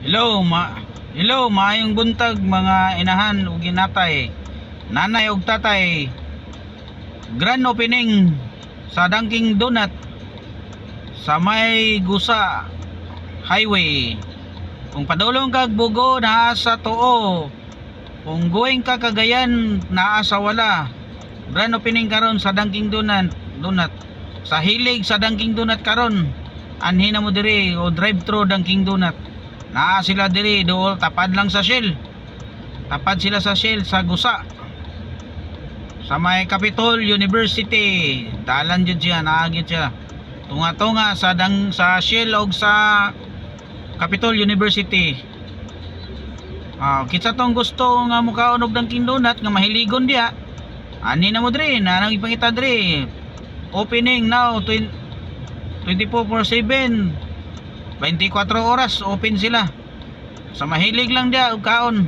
Hello, maayong buntag mga inahan ug ginatay, nanay ug tatay. Grand opening sa Dunkin Donut sa may Gusa Highway. Kung padulong kag Bugo naa sa Tuo, kung going ka Cagayan naa sa Wala. Grand opening karon sa Dunkin Donut. Sa hilig sa Dunkin Donut karon, anhin na mo diri o drive-thru Dunkin Donut. Naa sila diri dool tapad lang sa Shell. Tapad sila sa Shell sa Gusa. Sa may Capitol University, dalan jud siya, naa gyud siya. Tunga-tunga sa Shell og sa Capitol University. Kitsa tong gusto nga mukaon og Dunkin Donut nga mahiligon diha. Ani na mo diri, nanang ipangita diri. Opening now 24/7. 24 oras open sila. Sa mahilig lang diha og kaon.